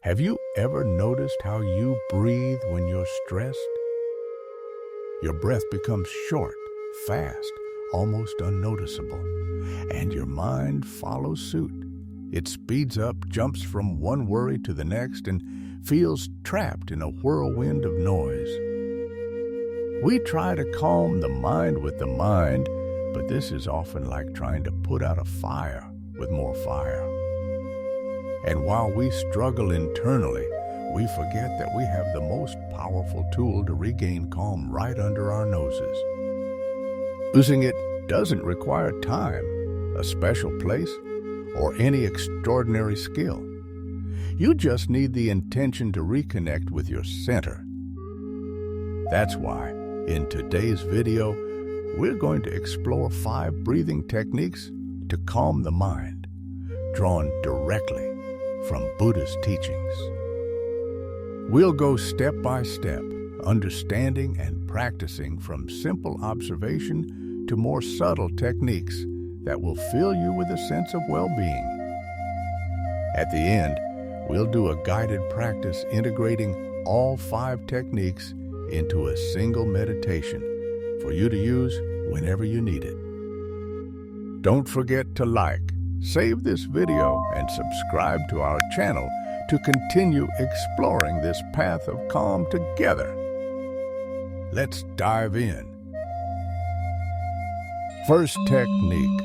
Have you ever noticed how you breathe when you're stressed? Your breath becomes short, fast, almost unnoticeable, and your mind follows suit. It speeds up, jumps from one worry to the next, and feels trapped in a whirlwind of noise. We try to calm the mind with the mind, but this is often like trying to put out a fire with more fire. And while we struggle internally, we forget that we have the most powerful tool to regain calm right under our noses. Using it doesn't require time, a special place, or any extraordinary skill. You just need the intention to reconnect with your center. That's why, in today's video, we're going to explore 5 breathing techniques to calm the mind, drawn directly from Buddhist teachings. We'll go step by step, understanding and practicing from simple observation to more subtle techniques that will fill you with a sense of well-being. At the end, we'll do a guided practice integrating all 5 techniques into a single meditation for you to use whenever you need it. Don't forget to like, save this video, and subscribe to our channel to continue exploring this path of calm together. Let's dive in. First technique,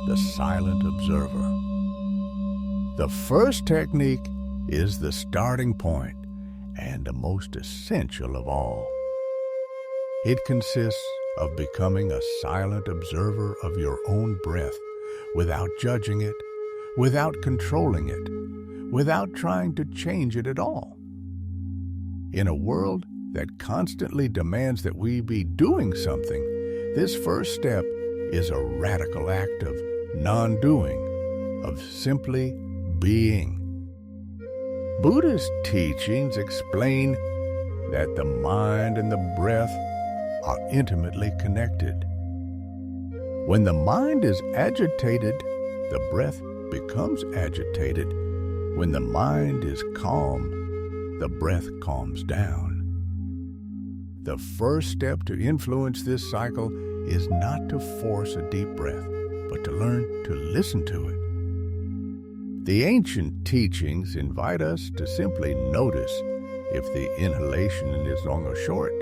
the silent observer. The first technique is the starting point and the most essential of all. It consists of becoming a silent observer of your own breath without judging it, without controlling it, without trying to change it at all. In a world that constantly demands that we be doing something, this first step is a radical act of non-doing, of simply being. Buddhist teachings explain that the mind and the breath are intimately connected. When the mind is agitated, the breath becomes agitated. When the mind is calm, the breath calms down. The first step to influence this cycle is not to force a deep breath, but to learn to listen to it. The ancient teachings invite us to simply notice if the inhalation is long or short,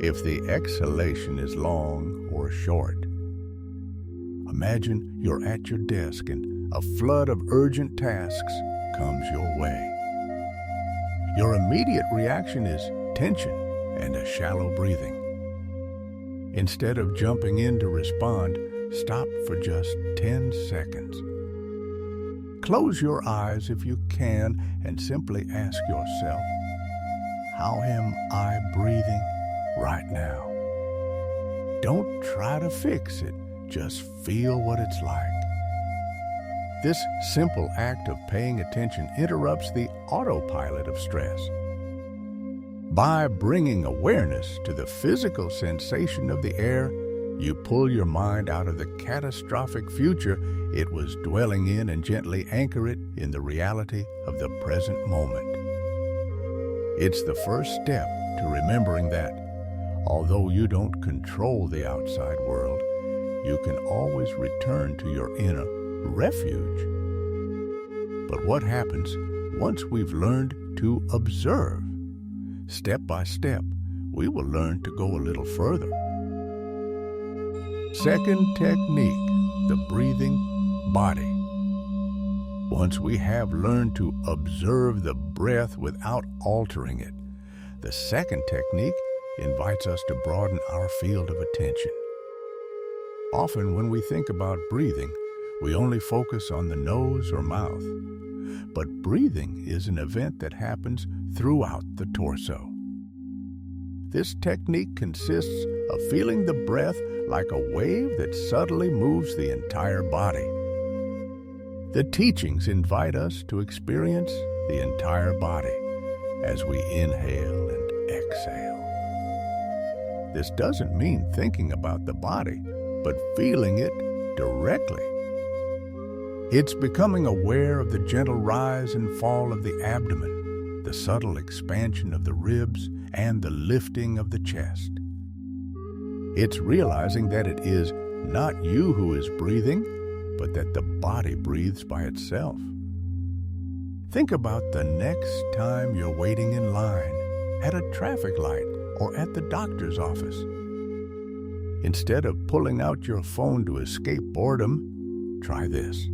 if the exhalation is long or short. Imagine you're at your desk and a flood of urgent tasks comes your way. Your immediate reaction is tension and a shallow breathing. Instead of jumping in to respond, stop for just 10 seconds. Close your eyes if you can and simply ask yourself, how am I breathing right now? Don't try to fix it, just feel what it's like. This simple act of paying attention interrupts the autopilot of stress. By bringing awareness to the physical sensation of the air, you pull your mind out of the catastrophic future it was dwelling in and gently anchor it in the reality of the present moment. It's the first step to remembering that, although you don't control the outside world, you can always return to your inner refuge. But what happens once we've learned to observe? Step by step, we will learn to go a little further. Second technique, the breathing body. Once we have learned to observe the breath without altering it, the second technique invites us to broaden our field of attention. Often when we think about breathing, we only focus on the nose or mouth. But breathing is an event that happens throughout the torso. This technique consists of feeling the breath like a wave that subtly moves the entire body. The teachings invite us to experience the entire body as we inhale and exhale. This doesn't mean thinking about the body, but feeling it directly. It's becoming aware of the gentle rise and fall of the abdomen, the subtle expansion of the ribs, and the lifting of the chest. It's realizing that it is not you who is breathing, but that the body breathes by itself. Think about the next time you're waiting in line, at a traffic light, or at the doctor's office. Instead of pulling out your phone to escape boredom, try this.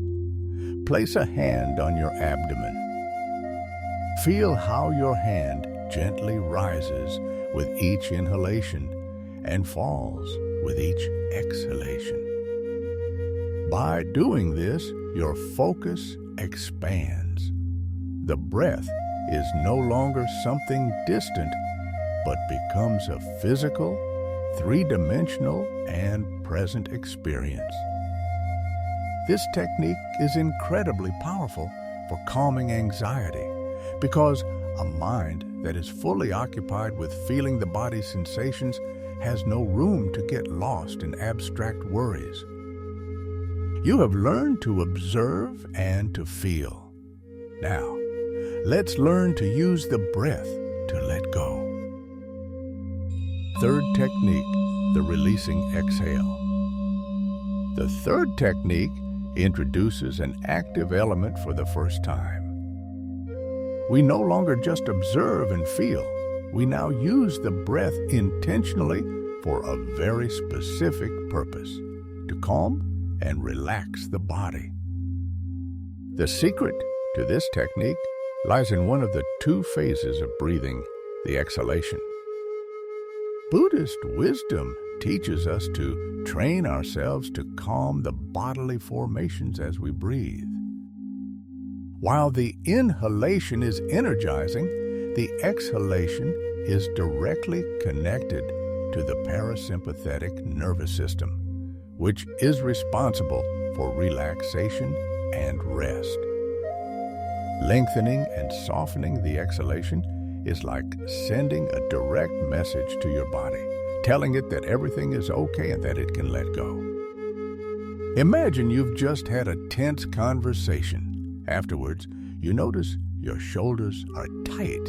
Place a hand on your abdomen. Feel how your hand gently rises with each inhalation and falls with each exhalation. By doing this, your focus expands. The breath is no longer something distant, but becomes a physical, three-dimensional, and present experience. This technique is incredibly powerful for calming anxiety because a mind that is fully occupied with feeling the body's sensations has no room to get lost in abstract worries. You have learned to observe and to feel. Now, let's learn to use the breath to let go. Third technique, the releasing exhale. The third technique introduces an active element for the first time. We no longer just observe and feel. We now use the breath intentionally for a very specific purpose, to calm and relax the body. The secret to this technique lies in one of the two phases of breathing, the exhalation. Buddhist wisdom teaches us to train ourselves to calm the bodily formations as we breathe. While the inhalation is energizing, the exhalation is directly connected to the parasympathetic nervous system, which is responsible for relaxation and rest. Lengthening and softening the exhalation is like sending a direct message to your body, telling it that everything is okay and that it can let go. Imagine you've just had a tense conversation. Afterwards, you notice your shoulders are tight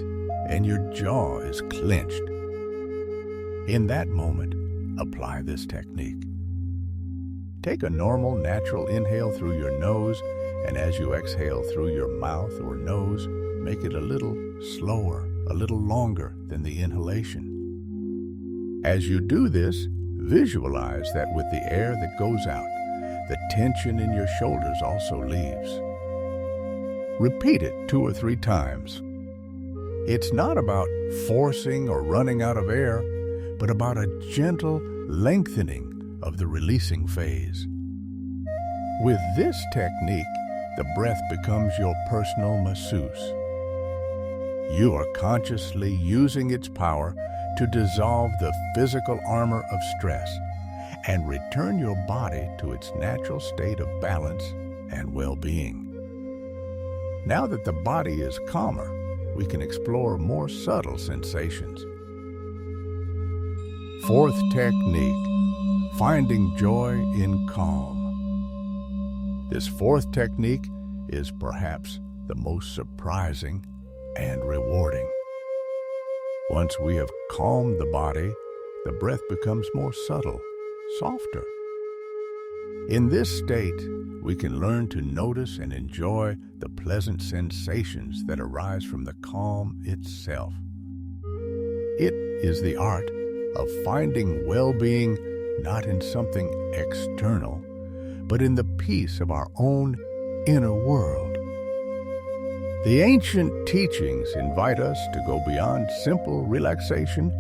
and your jaw is clenched. In that moment, apply this technique. Take a normal, natural inhale through your nose, and as you exhale through your mouth or nose, make it a little slower, a little longer than the inhalation. As you do this, visualize that with the air that goes out, the tension in your shoulders also leaves. Repeat it 2 or 3 times. It's not about forcing or running out of air, but about a gentle lengthening of the releasing phase. With this technique, the breath becomes your personal masseuse. You are consciously using its power to dissolve the physical armor of stress and return your body to its natural state of balance and well-being. Now that the body is calmer, we can explore more subtle sensations. Fourth technique, finding joy in calm. This fourth technique is perhaps the most surprising and rewarding. Once we have calmed the body, the breath becomes more subtle, softer. In this state, we can learn to notice and enjoy the pleasant sensations that arise from the calm itself. It is the art of finding well-being not in something external, but in the peace of our own inner world. The ancient teachings invite us to go beyond simple relaxation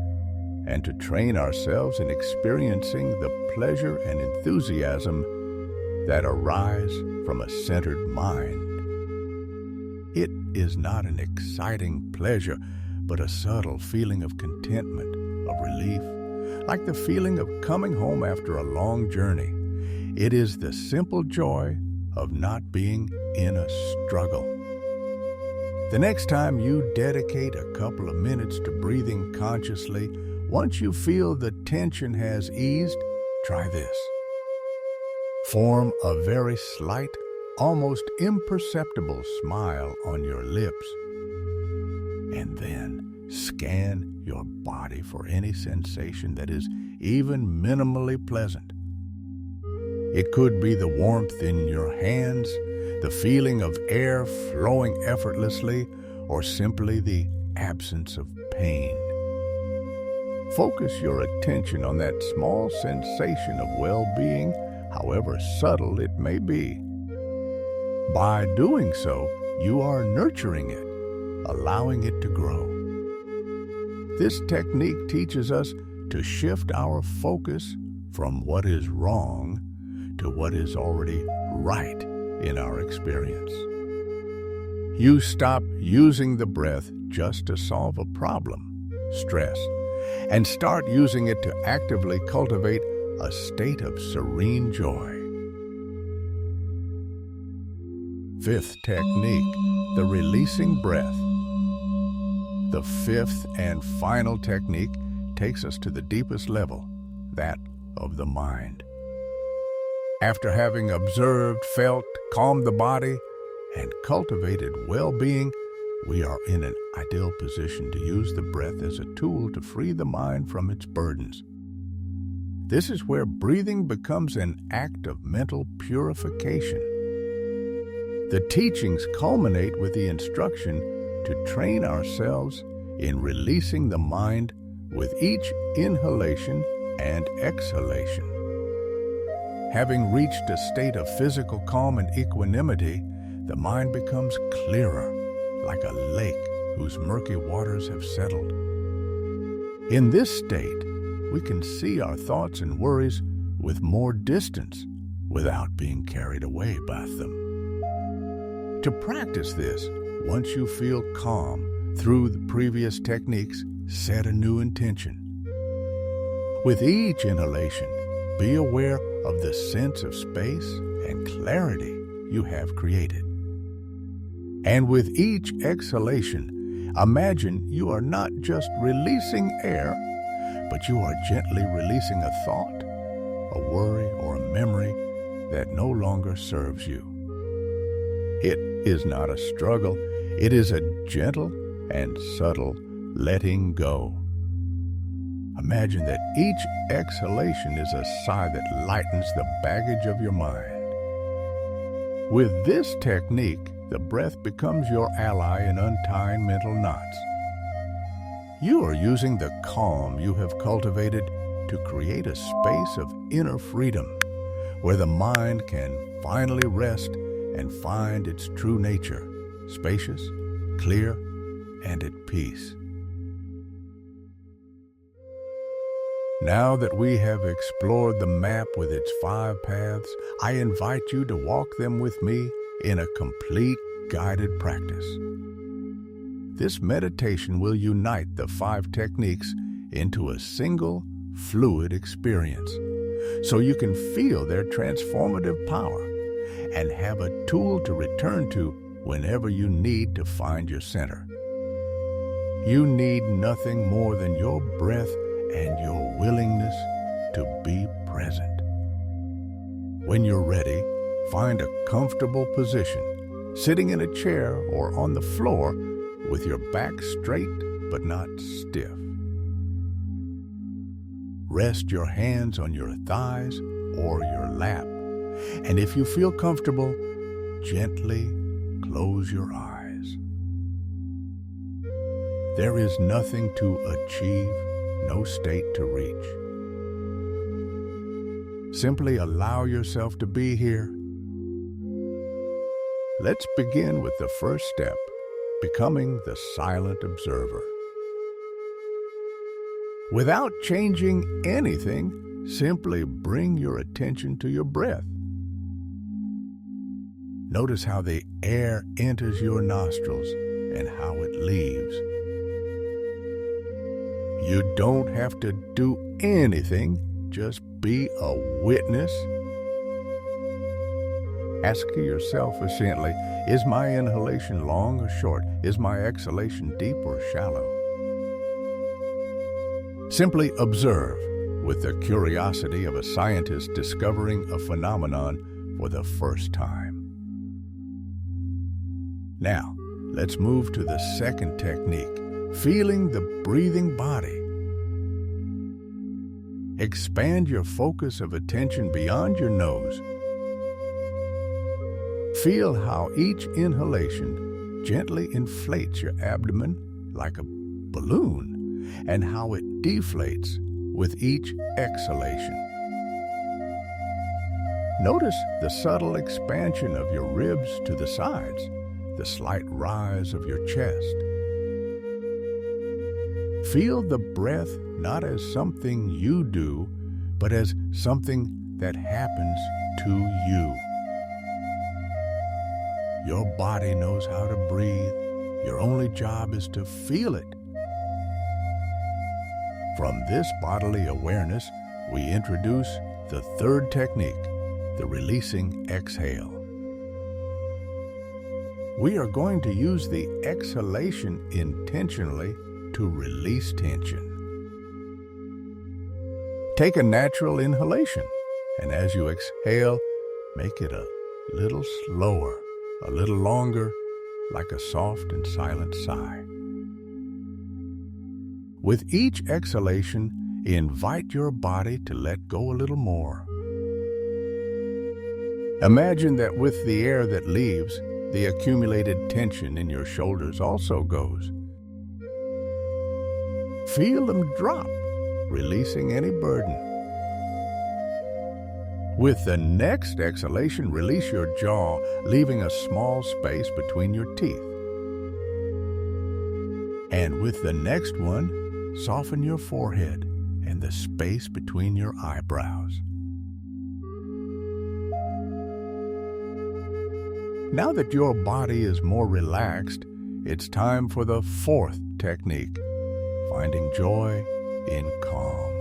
and to train ourselves in experiencing the pleasure and enthusiasm that arise from a centered mind. It is not an exciting pleasure, but a subtle feeling of contentment, of relief, like the feeling of coming home after a long journey. It is the simple joy of not being in a struggle. The next time you dedicate a couple of minutes to breathing consciously, once you feel the tension has eased, try this. Form a very slight, almost imperceptible smile on your lips. And then scan your body for any sensation that is even minimally pleasant. It could be the warmth in your hands, the feeling of air flowing effortlessly, or simply the absence of pain. Focus your attention on that small sensation of well-being, however subtle it may be. By doing so, you are nurturing it, allowing it to grow. This technique teaches us to shift our focus from what is wrong to what is already right in our experience. You stop using the breath just to solve a problem, stress, and start using it to actively cultivate a state of serene joy. Fifth technique, the releasing breath. The fifth and final technique takes us to the deepest level, that of the mind. After having observed, felt, calmed the body, and cultivated well-being, we are in an ideal position to use the breath as a tool to free the mind from its burdens. This is where breathing becomes an act of mental purification. The teachings culminate with the instruction to train ourselves in releasing the mind with each inhalation and exhalation. Having reached a state of physical calm and equanimity, the mind becomes clearer, like a lake whose murky waters have settled. In this state, we can see our thoughts and worries with more distance without being carried away by them. To practice this, once you feel calm through the previous techniques, set a new intention. With each inhalation, be aware of the sense of space and clarity you have created. And with each exhalation, imagine you are not just releasing air, but you are gently releasing a thought, a worry, or a memory that no longer serves you. It is not a struggle. It is a gentle and subtle letting go. Imagine that each exhalation is a sigh that lightens the baggage of your mind. With this technique, the breath becomes your ally in untying mental knots. You are using the calm you have cultivated to create a space of inner freedom, where the mind can finally rest and find its true nature, spacious, clear, and at peace. Now that we have explored the map with its 5 paths, I invite you to walk them with me in a complete guided practice. This meditation will unite the 5 techniques into a single, fluid experience, so you can feel their transformative power and have a tool to return to whenever you need to find your center. You need nothing more than your breath and your willingness to be present. When you're ready, find a comfortable position, sitting in a chair or on the floor with your back straight but not stiff. Rest your hands on your thighs or your lap, and if you feel comfortable, gently close your eyes. There is nothing to achieve, no state to reach. Simply allow yourself to be here. Let's begin with the first step, becoming the silent observer. Without changing anything, simply bring your attention to your breath. Notice how the air enters your nostrils and how it leaves. You don't have to do anything, just be a witness. Ask yourself essentially, is my inhalation long or short? Is my exhalation deep or shallow? Simply observe with the curiosity of a scientist discovering a phenomenon for the first time. Now, let's move to the second technique, feeling the breathing body. Expand your focus of attention beyond your nose. Feel how each inhalation gently inflates your abdomen like a balloon, and how it deflates with each exhalation. Notice the subtle expansion of your ribs to the sides, the slight rise of your chest. Feel the breath not as something you do, but as something that happens to you. Your body knows how to breathe. Your only job is to feel it. From this bodily awareness, we introduce the third technique, the releasing exhale. We are going to use the exhalation intentionally to release tension. Take a natural inhalation, and as you exhale, make it a little slower, a little longer, like a soft and silent sigh. With each exhalation, invite your body to let go a little more. Imagine that with the air that leaves, the accumulated tension in your shoulders also goes. Feel them drop, releasing any burden. With the next exhalation, release your jaw, leaving a small space between your teeth. And with the next one, soften your forehead and the space between your eyebrows. Now that your body is more relaxed, it's time for the fourth technique, finding joy in calm.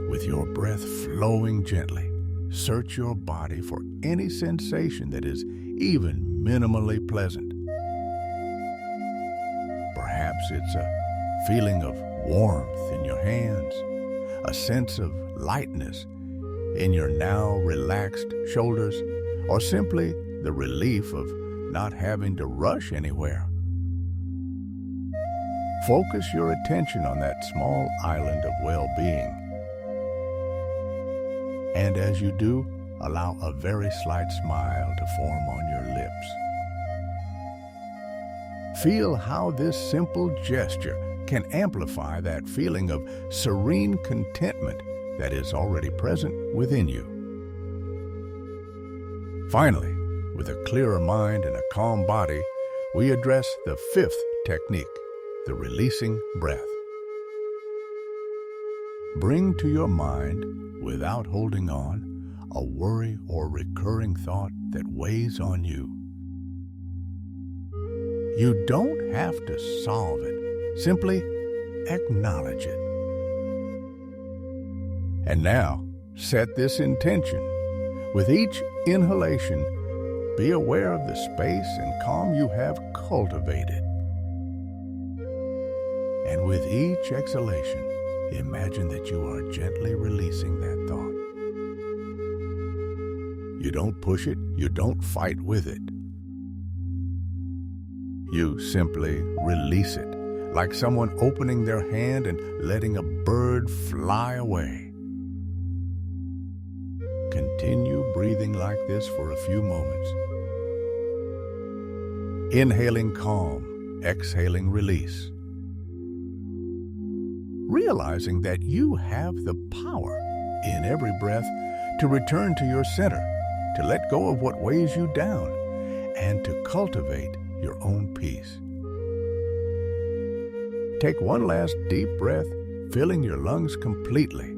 With your breath flowing gently, search your body for any sensation that is even minimally pleasant. Perhaps it's a feeling of warmth in your hands, a sense of lightness in your now relaxed shoulders, or simply the relief of not having to rush anywhere. Focus your attention on that small island of well-being. And as you do, allow a very slight smile to form on your lips. Feel how this simple gesture can amplify that feeling of serene contentment that is already present within you. Finally, with a clearer mind and a calm body, we address the fifth technique, the releasing breath. Bring to your mind, without holding on, a worry or recurring thought that weighs on you. You don't have to solve it, simply acknowledge it. And now, set this intention. With each inhalation, be aware of the space and calm you have cultivated. And with each exhalation, imagine that you are gently releasing that thought. You don't push it, you don't fight with it. You simply release it, like someone opening their hand and letting a bird fly away. Continue breathing like this for a few moments. Inhaling calm, exhaling release. Realizing that you have the power in every breath to return to your center, to let go of what weighs you down, and to cultivate your own peace. Take one last deep breath, filling your lungs completely.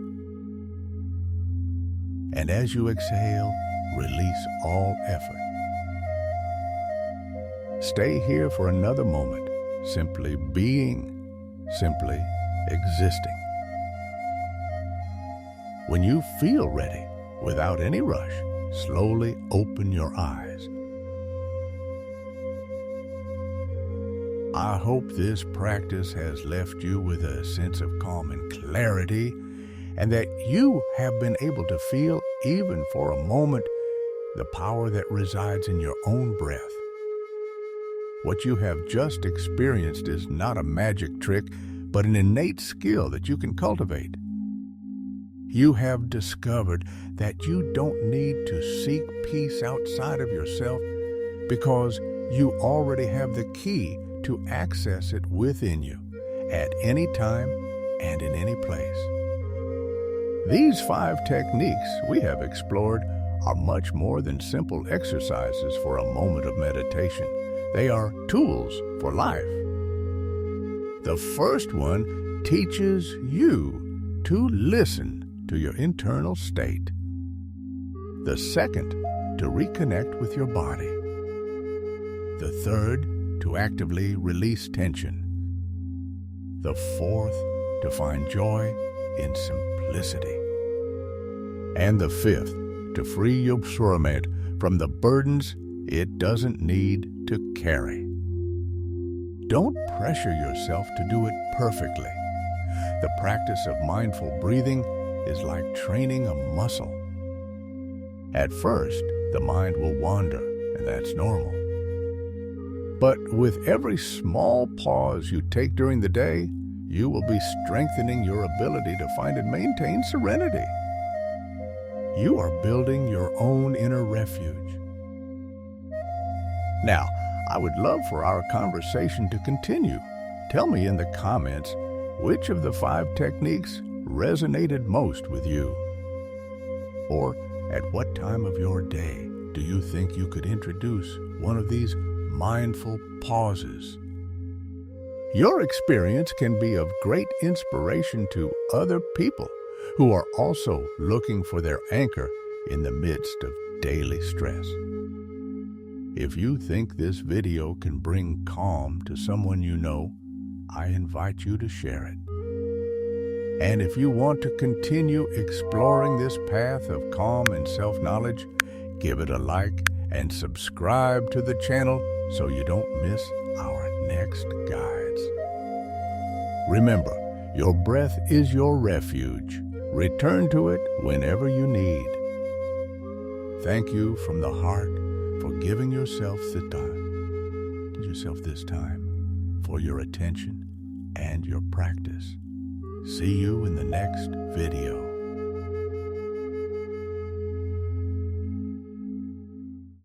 And as you exhale, release all effort. Stay here for another moment, simply being, simply existing. When you feel ready, without any rush, slowly open your eyes. I hope this practice has left you with a sense of calm and clarity, and that you have been able to feel, even for a moment, the power that resides in your own breath. What you have just experienced is not a magic trick, but an innate skill that you can cultivate. You have discovered that you don't need to seek peace outside of yourself because you already have the key to access it within you at any time and in any place. These 5 techniques we have explored are much more than simple exercises for a moment of meditation. They are tools for life. The first one teaches you to listen to your internal state. The second, to reconnect with your body. The third, to actively release tension. The fourth, to find joy in simplicity. And the fifth, to free your soulmate from the burdens it doesn't need to carry. Don't pressure yourself to do it perfectly. The practice of mindful breathing is like training a muscle. At first, the mind will wander, and that's normal. But with every small pause you take during the day, you will be strengthening your ability to find and maintain serenity. You are building your own inner refuge. Now, I would love for our conversation to continue. Tell me in the comments which of the 5 techniques resonated most with you. Or at what time of your day do you think you could introduce one of these mindful pauses? Your experience can be of great inspiration to other people who are also looking for their anchor in the midst of daily stress. If you think this video can bring calm to someone you know, I invite you to share it. And if you want to continue exploring this path of calm and self-knowledge, give it a like and subscribe to the channel so you don't miss our next guides. Remember, your breath is your refuge. Return to it whenever you need. Thank you from the heart for giving yourself this time for your attention and your practice. See you in the next video.